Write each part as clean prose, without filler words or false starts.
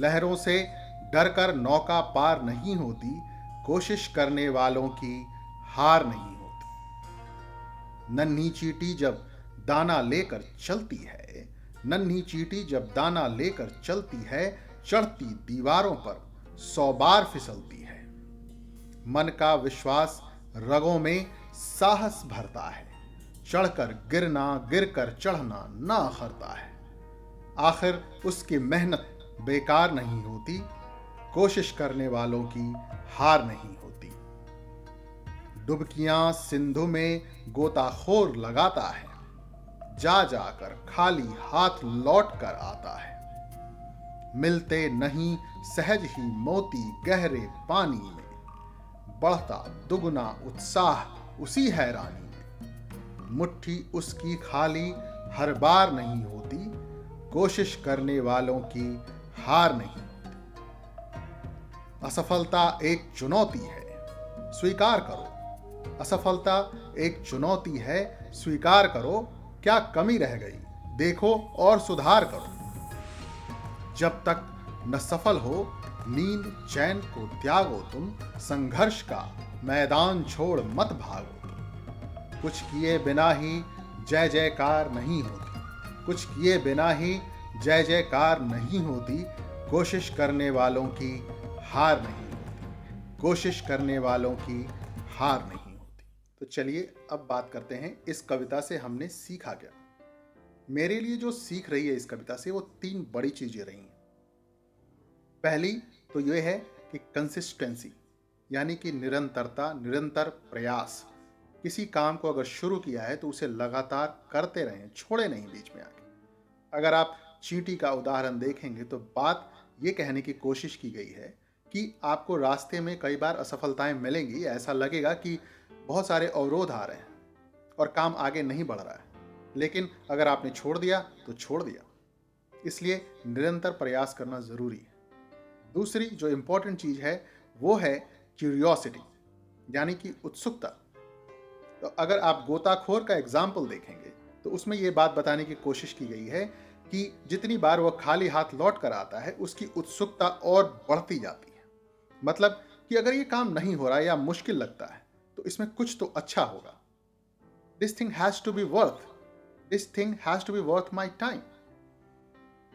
लहरों से डरकर नौका पार नहीं होती, कोशिश करने वालों की हार नहीं होती। नन्ही चींटी जब दाना लेकर चलती है, नन्ही चींटी जब दाना लेकर चलती है, चढ़ती दीवारों पर 100 बार फिसलती है। मन का विश्वास रगों में साहस भरता है, चढ़कर गिरना गिरकर चढ़ना ना अखरता है। आखिर उसकी मेहनत बेकार नहीं होती, कोशिश करने वालों की हार नहीं होती। डुबकियां सिंधु में गोताखोर लगाता है, जा जाकर खाली हाथ लौट कर आता है। मिलते नहीं सहज ही मोती गहरे पानी में, बढ़ता दुगना उत्साह उसी हैरानी में। मुट्ठी उसकी खाली हर बार नहीं होती, कोशिश करने वालों की हार नहीं होती। असफलता एक चुनौती है, स्वीकार करो। असफलता एक चुनौती है, स्वीकार करो। क्या कमी रह गई, देखो और सुधार करो। जब तक न सफल हो, नींद चैन को त्यागो तुम, संघर्ष का मैदान छोड़ मत भागो तुम। कुछ किए बिना ही जय जयकार नहीं होती, कुछ किए बिना ही जय जयकार नहीं होती। कोशिश करने वालों की हार नहीं होती, कोशिश करने वालों की हार नहीं होती। तो चलिए अब बात करते हैं इस कविता से हमने सीखा क्या। मेरे लिए जो सीख रही है इस कविता से, वो 3 बड़ी चीजें रही हैं। पहली तो यह है कि कंसिस्टेंसी, यानी कि निरंतरता, निरंतर प्रयास। किसी काम को अगर शुरू किया है तो उसे लगातार करते रहें, छोड़े नहीं बीच में आके। अगर आप चींटी का उदाहरण देखेंगे तो बात यह कहने की कोशिश की गई है कि आपको रास्ते में कई बार असफलताएं मिलेंगी, ऐसा लगेगा कि बहुत सारे अवरोध आ रहे हैं और काम आगे नहीं बढ़ रहा है, लेकिन अगर आपने छोड़ दिया तो छोड़ दिया। इसलिए निरंतर प्रयास करना जरूरी है। दूसरी जो इंपॉर्टेंट चीज है वो है क्यूरियोसिटी, यानी कि उत्सुकता। तो अगर आप गोताखोर का एग्जाम्पल देखेंगे तो उसमें यह बात बताने की कोशिश की गई है कि जितनी बार वह खाली हाथ लौट कर आता है, उसकी उत्सुकता और बढ़ती जाती है। मतलब कि अगर ये काम नहीं हो रहा या मुश्किल लगता है तो इसमें कुछ तो अच्छा होगा। This thing has to be worth, this thing has to be worth my time.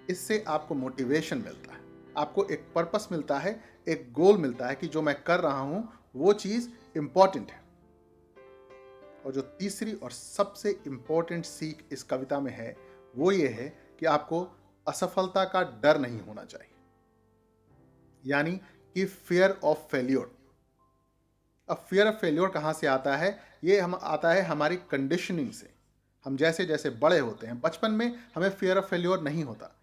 इससे आपको मोटिवेशन मिलता है, आपको एक पर्पस मिलता है, एक गोल मिलता है कि जो मैं कर रहा हूं वो चीज इंपॉर्टेंट है। और जो तीसरी और सबसे इंपॉर्टेंट सीख इस कविता में है वो ये है कि आपको असफलता का डर नहीं होना चाहिए, यानी कि फियर ऑफ फेल्योर। अब फियर ऑफ फेल्योर कहां से आता है? ये आता है हमारी कंडीशनिंग से। हम जैसे जैसे बड़े होते हैं, बचपन में हमें फियर ऑफ फेल्योर नहीं होता,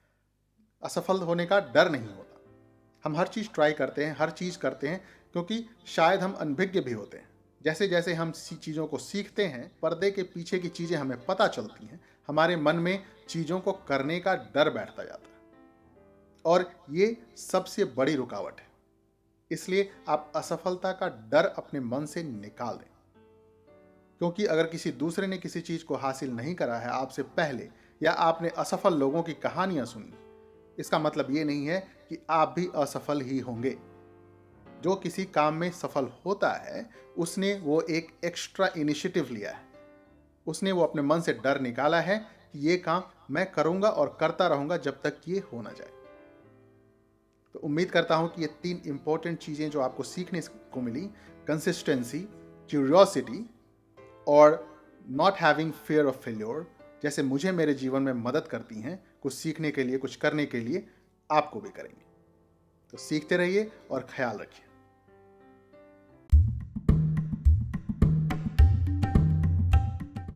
असफल होने का डर नहीं होता। हम हर चीज़ ट्राई करते हैं, हर चीज़ करते हैं, क्योंकि शायद हम अनभिज्ञ भी होते हैं। जैसे जैसे हम चीज़ों को सीखते हैं, पर्दे के पीछे की चीज़ें हमें पता चलती हैं, हमारे मन में चीज़ों को करने का डर बैठता जाता है और ये सबसे बड़ी रुकावट है। इसलिए आप असफलता का डर अपने मन से निकाल दें, क्योंकि अगर किसी दूसरे ने किसी चीज़ को हासिल नहीं करा है आपसे पहले, या आपने असफल लोगों की कहानियां सुनी, इसका मतलब ये नहीं है कि आप भी असफल ही होंगे। जो किसी काम में सफल होता है उसने वो एक एक्स्ट्रा इनिशिएटिव लिया है, उसने वो अपने मन से डर निकाला है कि ये काम मैं करूंगा और करता रहूंगा जब तक ये हो ना जाए। तो उम्मीद करता हूं कि ये 3 इंपॉर्टेंट चीजें जो आपको सीखने को मिली, कंसिस्टेंसी, क्यूरियोसिटी और not having fear of failure, जैसे मुझे मेरे जीवन में मदद करती हैं कुछ सीखने के लिए, कुछ करने के लिए, आपको भी करेंगे। तो सीखते रहिए और ख्याल रखिए।